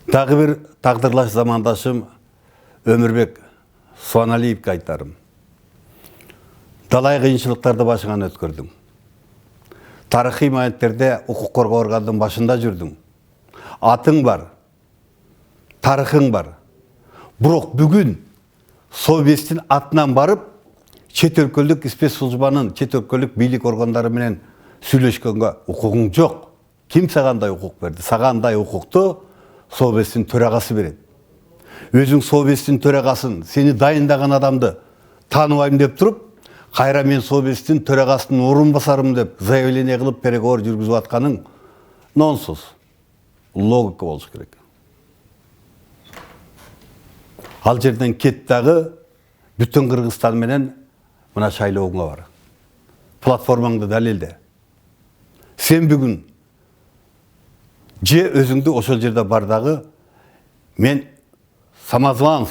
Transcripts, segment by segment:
Дагы бир тагдырлаш замандашым Өмүрбек Суаналиевге айтарым. Талай кыйынчылыктарды башыңан өткөрдүң. Тарыхый маектерде укук коргоо органдын башында жүрдүң. Атың бар, тарыхың бар. Бирок бүгүн Совбездин атынан барып, чет өлкөлүк спецслужбанын, чет өлкөлүк бийлик органдары менен сүйлөшкөнгө укугуң жок. Ким сага андай укук берди? Сага андай укукту Совбездин төрагасы берет. Өзүң Совбездин төрагасын, сени дайындаган адамды тааныбайм деп туруп, кайра мен Совбездин төрагасынын орун басарым деп заявление кылып переговор жүргүзүп атканың нонсуз. Логика болуш керек. Ал жерден кет дагы бүтүн Кыргызстан менен мына шайлоого бар. Платформаңды далилде. Сен бүгүн же өзүңдү ошол жерде бар дагы мен самозванец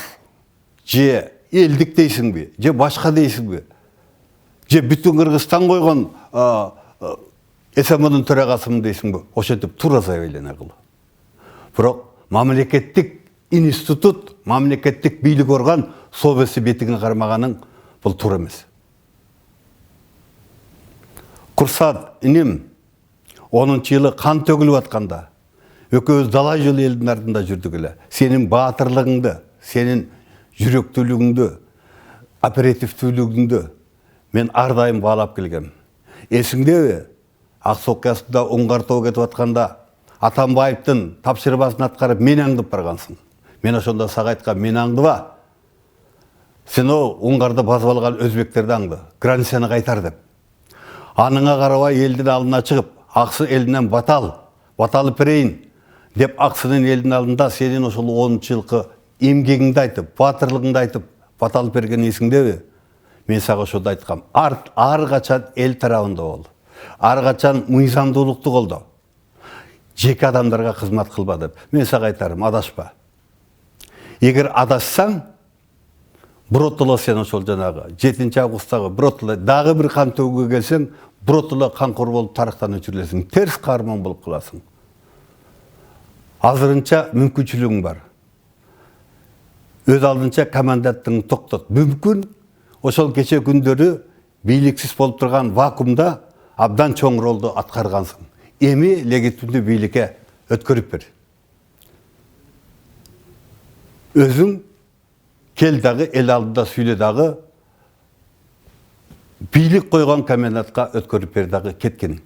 же элдик дейсиңби, же башка дейсиңби, же бүтүн Кыргызстан койгон СМОнун төрагасымын дейсиңби, ошентип туура заявление кыл. Бирок мамлекеттик институт, мамлекеттик бийлик орган Совбезди бетиңе кармаганың бул туура эмес. Курсат иним 10-жылы кан төгүлүп атканда экөөбүз далай жол элдин артында жүрдүк эле. Сенин баатырлыгыңды, сенин жүрөктүүлүгүңдү, оперативдүүлүгүңдү мен ар дайым баалап келгем. Эсиңдеби? Ак Суу окуясында Оңгартоо кетип атканда Атамбаевдин тапшырмасын аткарып мени аңдып баргансың. Мен ошондо сага айткам, мени аңдыба. Сен Оңгарды басып алган өзбектерди аңды, границаны кайтар деп. Аныңа карабай элдин алдына чыгып, аксы элинен баталып берейин деп аксынын элдин алдында сенин ошол 10 жылкы эмгегиңди айтып, баатырлыгыңды айтып, баталып берген эсиңдеби? Мен сага ошондо айткам, ар качан эл тарабында бол. Ар качан мыйзамдуулукту колдо. Жеке адамдарга кызмат кылба деп. Мен сага айтарым, адашпа. Эгер адашсаң, биротоло сен ошол жанагы 7 августтагы биротоло дагы бир кан төгүүгө келсең, биротоло канкор болуп тарыхтан өчүрүлөсүң, терс каарман болуп каласың. Азырынча мүмкүнчүлүгүң бар. Өз алдынча командантыңды токтот. Мүмкүн ошол кече күндөрү бийликсиз болуп турган вакуумда абдан чоң ролду аткаргансың. Эми легитимдүү бийликке өткөрүп бер. Өзүң кел дагы эл алдында сүйлө дагы бийлик койгон комендантка өткөрүп бер дагы кеткин.